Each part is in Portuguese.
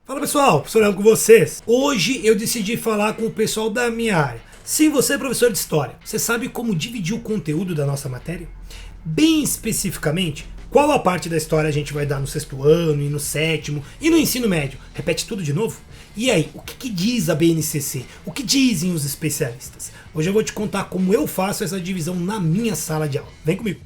Fala pessoal, professor Leandro com vocês. Hoje eu decidi falar com o pessoal da minha área. Sim, você é professor de História. Você sabe como dividir o conteúdo da nossa matéria? Bem especificamente, qual a parte da história a gente vai dar no 6º ano, e no 7º, e no ensino médio? Repete tudo de novo? E aí, o que diz a BNCC? O que dizem os especialistas? Hoje eu vou te contar como eu faço essa divisão na minha sala de aula. Vem comigo!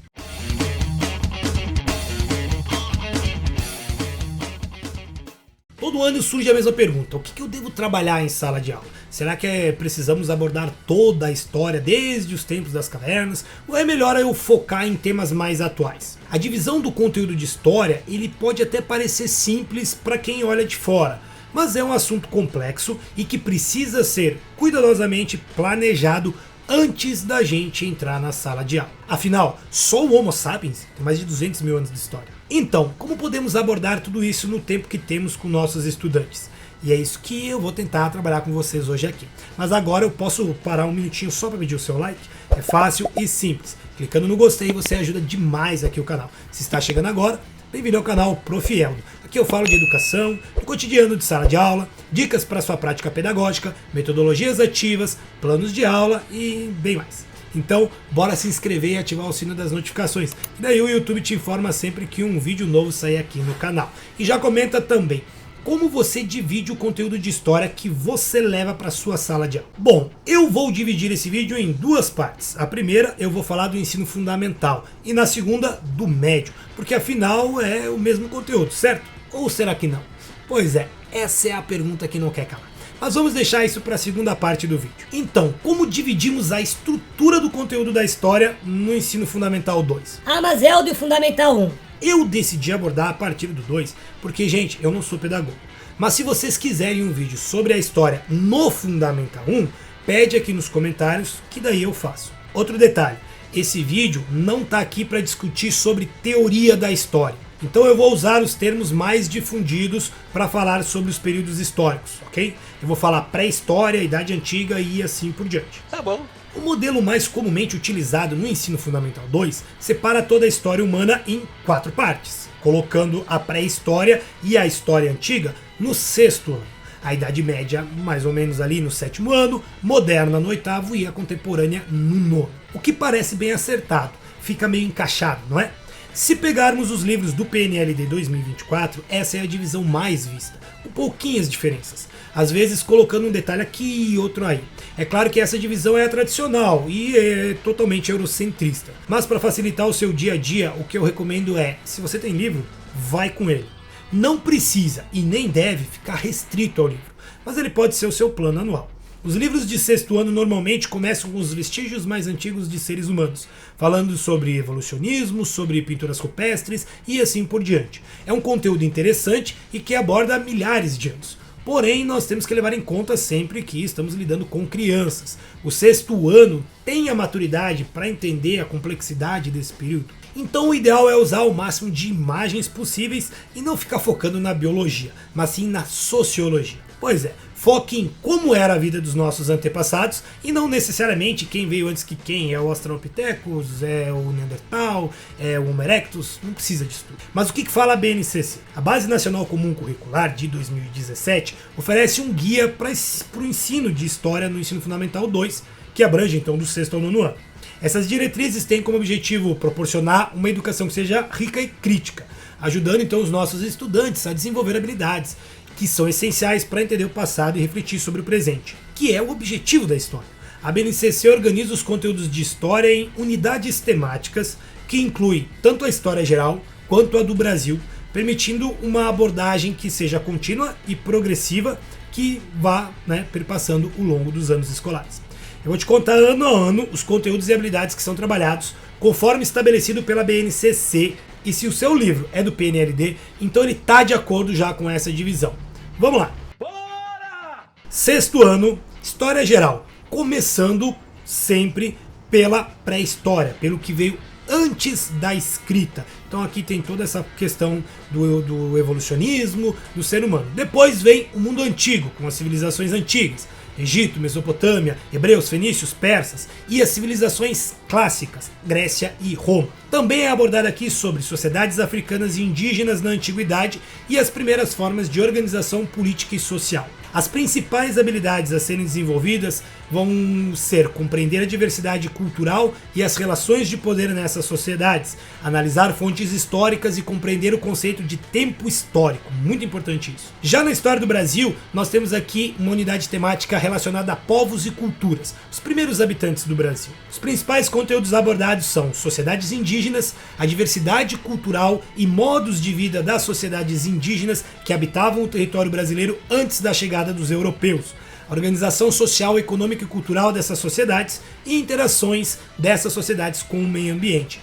Todo ano surge a mesma pergunta: o que eu devo trabalhar em sala de aula? Será que precisamos abordar toda a história desde os tempos das cavernas? Ou é melhor eu focar em temas mais atuais? A divisão do conteúdo de história, ele pode até parecer simples para quem olha de fora, mas é um assunto complexo e que precisa ser cuidadosamente planejado antes da gente entrar na sala de aula. Afinal, só o Homo sapiens tem mais de 200 mil anos de história. Então, como podemos abordar tudo isso no tempo que temos com nossos estudantes? E é isso que eu vou tentar trabalhar com vocês hoje aqui. Mas agora eu posso parar um minutinho só para pedir o seu like? É fácil e simples. Clicando no gostei você ajuda demais aqui o canal. Se está chegando agora, bem-vindo ao canal Prof. Eldo. Aqui eu falo de educação, do cotidiano de sala de aula, dicas para sua prática pedagógica, metodologias ativas, planos de aula e bem mais. Então, bora se inscrever e ativar o sino das notificações. E daí o YouTube te informa sempre que um vídeo novo sair aqui no canal. E já comenta também como você divide o conteúdo de história que você leva para sua sala de aula. Bom, eu vou dividir esse vídeo em duas partes. A primeira eu vou falar do ensino fundamental e na segunda do médio, porque afinal é o mesmo conteúdo, certo? Ou será que não? Pois é, essa é a pergunta que não quer calar. Mas vamos deixar isso para a segunda parte do vídeo. Então, como dividimos a estrutura do conteúdo da história no ensino fundamental 2? Ah, mas é o do fundamental 1. Eu decidi abordar a partir do 2, porque, gente, eu não sou pedagogo. Mas se vocês quiserem um vídeo sobre a história no fundamental 1, pede aqui nos comentários que daí eu faço. Outro detalhe, esse vídeo não tá aqui para discutir sobre teoria da história. Então eu vou usar os termos mais difundidos para falar sobre os períodos históricos, ok? Eu vou falar pré-história, idade antiga e assim por diante. Tá bom. O modelo mais comumente utilizado no ensino fundamental 2 separa toda a história humana em 4 partes, colocando a pré-história e a história antiga no 6º ano, a idade média mais ou menos ali no 7º ano, moderna no 8º e a contemporânea no 9º. O que parece bem acertado, fica meio encaixado, não é? Se pegarmos os livros do PNLD 2024, essa é a divisão mais vista, com pouquinhas diferenças, às vezes colocando um detalhe aqui e outro aí. É claro que essa divisão é a tradicional e é totalmente eurocentrista, mas para facilitar o seu dia a dia, o que eu recomendo é, se você tem livro, vai com ele. Não precisa e nem deve ficar restrito ao livro, mas ele pode ser o seu plano anual. Os livros de 6º ano normalmente começam com os vestígios mais antigos de seres humanos, falando sobre evolucionismo, sobre pinturas rupestres e assim por diante. É um conteúdo interessante e que aborda milhares de anos. Porém, nós temos que levar em conta sempre que estamos lidando com crianças. O 6º ano tem a maturidade para entender a complexidade desse período. Então o ideal é usar o máximo de imagens possíveis e não ficar focando na biologia, mas sim na sociologia. Pois é, foque em como era a vida dos nossos antepassados e não necessariamente quem veio antes que quem, é o Australopithecus, é o Neandertal, é o Homo erectus, não precisa disso tudo. Mas o que fala a BNCC? A Base Nacional Comum Curricular de 2017 oferece um guia para o ensino de história no ensino fundamental 2, que abrange então do 6º ao 9º ano. Essas diretrizes têm como objetivo proporcionar uma educação que seja rica e crítica, ajudando então os nossos estudantes a desenvolver habilidades que são essenciais para entender o passado e refletir sobre o presente, que é o objetivo da história. A BNCC organiza os conteúdos de história em unidades temáticas, que inclui tanto a história geral quanto a do Brasil, permitindo uma abordagem que seja contínua e progressiva, que vá perpassando ao longo dos anos escolares. Eu vou te contar ano a ano os conteúdos e habilidades que são trabalhados conforme estabelecido pela BNCC, e se o seu livro é do PNLD, então ele está de acordo já com essa divisão. Vamos lá! Bora! 6º ano, História Geral, começando sempre pela pré-história, pelo que veio antes da escrita. Então aqui tem toda essa questão do evolucionismo, do ser humano. Depois vem o mundo antigo, com as civilizações antigas. Egito, Mesopotâmia, hebreus, fenícios, persas e as civilizações clássicas, Grécia e Roma. Também é abordado aqui sobre sociedades africanas e indígenas na antiguidade e as primeiras formas de organização política e social. As principais habilidades a serem desenvolvidas vão ser compreender a diversidade cultural e as relações de poder nessas sociedades, analisar fontes históricas e compreender o conceito de tempo histórico, muito importante isso. Já na história do Brasil, nós temos aqui uma unidade temática relacionada a povos e culturas, os primeiros habitantes do Brasil. Os principais conteúdos abordados são sociedades indígenas, a diversidade cultural e modos de vida das sociedades indígenas que habitavam o território brasileiro antes da chegada dos europeus, a organização social, econômica e cultural dessas sociedades e interações dessas sociedades com o meio ambiente.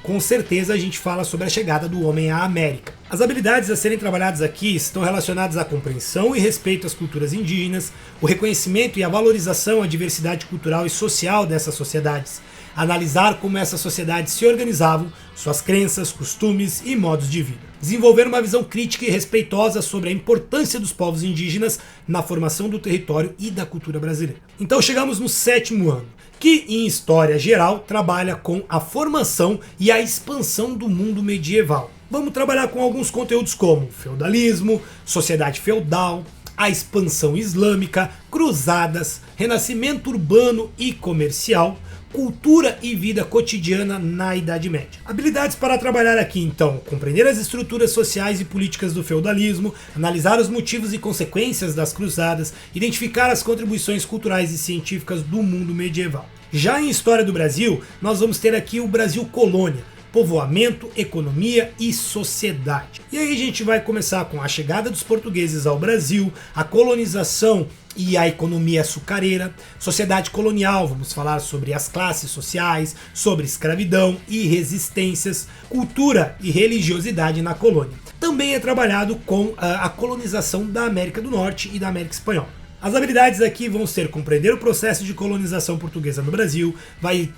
Com certeza a gente fala sobre a chegada do homem à América. As habilidades a serem trabalhadas aqui estão relacionadas à compreensão e respeito às culturas indígenas, o reconhecimento e a valorização à diversidade cultural e social dessas sociedades, analisar como essas sociedades se organizavam, suas crenças, costumes e modos de vida. Desenvolver uma visão crítica e respeitosa sobre a importância dos povos indígenas na formação do território e da cultura brasileira. Então chegamos no 7º ano, que em história geral trabalha com a formação e a expansão do mundo medieval. Vamos trabalhar com alguns conteúdos como feudalismo, sociedade feudal, a expansão islâmica, cruzadas, renascimento urbano e comercial, cultura e vida cotidiana na Idade Média. Habilidades para trabalhar aqui então: compreender as estruturas sociais e políticas do feudalismo, analisar os motivos e consequências das cruzadas, identificar as contribuições culturais e científicas do mundo medieval. Já em História do Brasil, nós vamos ter aqui o Brasil Colônia, povoamento, economia e sociedade. E aí a gente vai começar com a chegada dos portugueses ao Brasil, a colonização e a economia açucareira, sociedade colonial, vamos falar sobre as classes sociais, sobre escravidão e resistências, cultura e religiosidade na colônia. Também é trabalhado com a colonização da América do Norte e da América Espanhola. As habilidades aqui vão ser compreender o processo de colonização portuguesa no Brasil,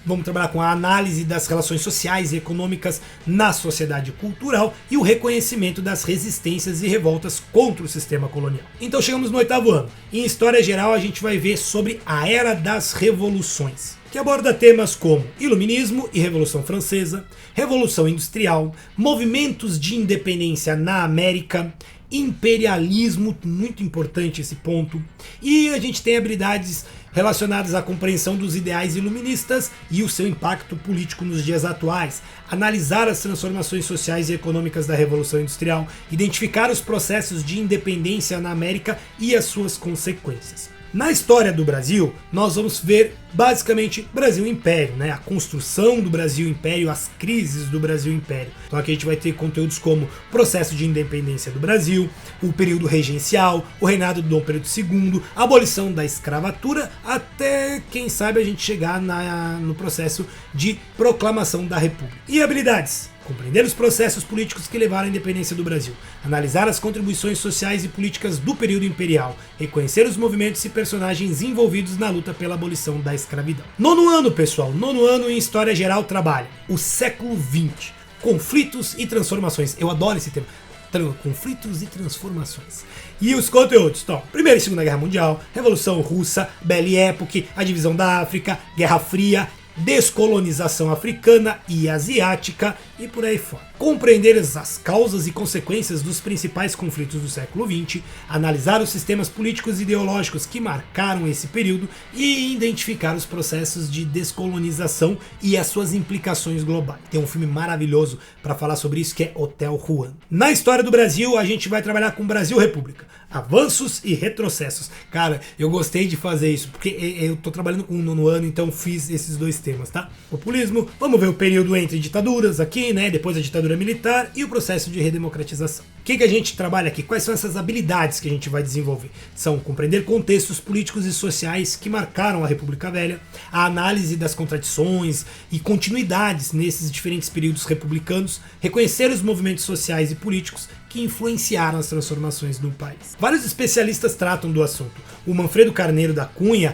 vamos trabalhar com a análise das relações sociais e econômicas na sociedade cultural e o reconhecimento das resistências e revoltas contra o sistema colonial. Então chegamos no 8º ano. Em História Geral a gente vai ver sobre a Era das Revoluções, que aborda temas como Iluminismo e Revolução Francesa, Revolução Industrial, movimentos de independência na América, imperialismo, muito importante esse ponto, e a gente tem habilidades relacionadas à compreensão dos ideais iluministas e o seu impacto político nos dias atuais, analisar as transformações sociais e econômicas da Revolução Industrial, identificar os processos de independência na América e as suas consequências. Na história do Brasil, nós vamos ver basicamente Brasil Império, né? A construção do Brasil Império, as crises do Brasil Império. Então aqui a gente vai ter conteúdos como processo de independência do Brasil, o período regencial, o reinado do Dom Pedro II, a abolição da escravatura, até quem sabe a gente chegar no processo de proclamação da República. E habilidades: compreender os processos políticos que levaram à independência do Brasil, analisar as contribuições sociais e políticas do período imperial, reconhecer os movimentos e personagens envolvidos na luta pela abolição da escravidão. 9º ano, pessoal, 9º ano em História Geral trabalha o século XX, conflitos e transformações. Eu adoro esse tema. Conflitos e transformações. E os conteúdos estão: Primeira e Segunda Guerra Mundial, Revolução Russa, Belle Époque, a divisão da África, Guerra Fria, descolonização africana e asiática e por aí fora. Compreender as causas e consequências dos principais conflitos do século XX, analisar os sistemas políticos e ideológicos que marcaram esse período e identificar os processos de descolonização e as suas implicações globais. Tem um filme maravilhoso para falar sobre isso que é Hotel Ruanda. Na história do Brasil, a gente vai trabalhar com Brasil República, avanços e retrocessos. Cara, eu gostei de fazer isso, porque eu tô trabalhando com o 9º ano, então fiz esses dois temas, tá? Populismo, vamos ver o período entre ditaduras aqui, né? Depois a ditadura militar e o processo de redemocratização. O que a gente trabalha aqui? Quais são essas habilidades que a gente vai desenvolver? São compreender contextos políticos e sociais que marcaram a República Velha, a análise das contradições e continuidades nesses diferentes períodos republicanos, reconhecer os movimentos sociais e políticos que influenciaram as transformações no país. Vários especialistas tratam do assunto. O Manfredo Carneiro da Cunha,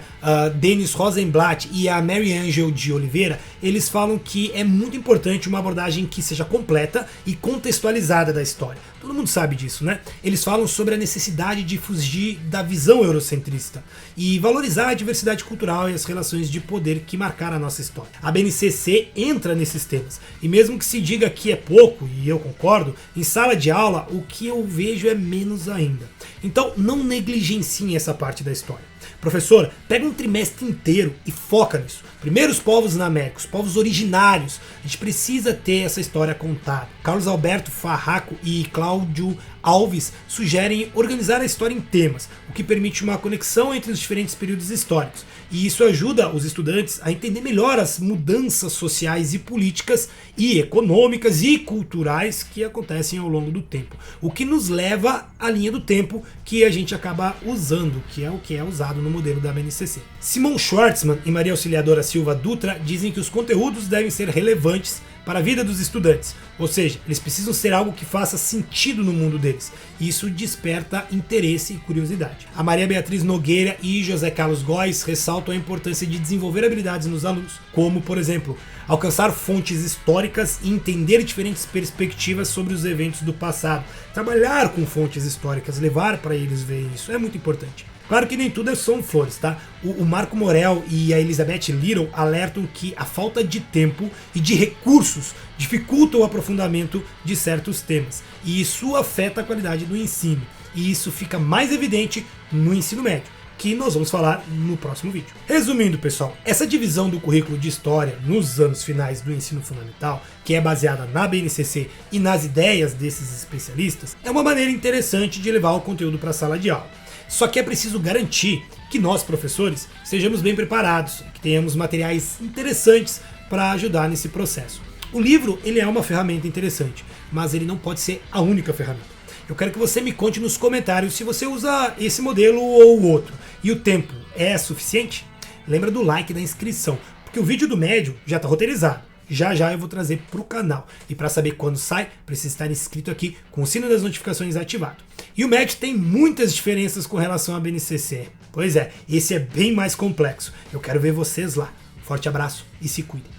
Denis Rosenblatt e a Mary Angel de Oliveira, eles falam que é muito importante uma abordagem que seja completa e contextualizada da história, Todo mundo sabe disso, né? Eles falam sobre a necessidade de fugir da visão eurocentrista e valorizar a diversidade cultural e as relações de poder que marcaram a nossa história. A BNCC entra nesses temas, e mesmo que se diga que é pouco, e eu concordo, em sala de aula o que eu vejo é menos ainda. Então não negligenciem essa parte da história. Professor, pega um trimestre inteiro e foca nisso. Primeiro os povos na América, os povos originários. A gente precisa ter essa história contada. Carlos Alberto Farraco e Cláudio Alves sugerem organizar a história em temas, o que permite uma conexão entre os diferentes períodos históricos. E isso ajuda os estudantes a entender melhor as mudanças sociais e políticas e econômicas e culturais que acontecem ao longo do tempo. O que nos leva à linha do tempo que a gente acaba usando, que é o que é usado no modelo da BNCC. Simon Schwartzman e Maria Auxiliadora Silva Dutra dizem que os conteúdos devem ser relevantes para a vida dos estudantes, ou seja, eles precisam ser algo que faça sentido no mundo deles. Isso desperta interesse e curiosidade. A Maria Beatriz Nogueira e José Carlos Góes ressaltam a importância de desenvolver habilidades nos alunos, como, por exemplo, alcançar fontes históricas e entender diferentes perspectivas sobre os eventos do passado. Trabalhar com fontes históricas, levar para eles ver isso, é muito importante. Claro que nem tudo são flores, tá? O Marco Morel e a Elizabeth Little alertam que a falta de tempo e de recursos dificulta o aprofundamento de certos temas. E isso afeta a qualidade do ensino. E isso fica mais evidente no ensino médio, que nós vamos falar no próximo vídeo. Resumindo, pessoal, essa divisão do currículo de história nos anos finais do ensino fundamental, que é baseada na BNCC e nas ideias desses especialistas, é uma maneira interessante de levar o conteúdo para a sala de aula. Só que é preciso garantir que nós, professores, sejamos bem preparados, que tenhamos materiais interessantes para ajudar nesse processo. O livro ele é uma ferramenta interessante, mas ele não pode ser a única ferramenta. Eu quero que você me conte nos comentários se você usa esse modelo ou o outro. E o tempo é suficiente? Lembra do like e da inscrição, porque o vídeo do médio já está roteirizado. Já já eu vou trazer para o canal. E para saber quando sai, precisa estar inscrito aqui com o sino das notificações ativado. E o médio tem muitas diferenças com relação à BNCC. Pois é, esse é bem mais complexo. Eu quero ver vocês lá. Forte abraço e se cuidem.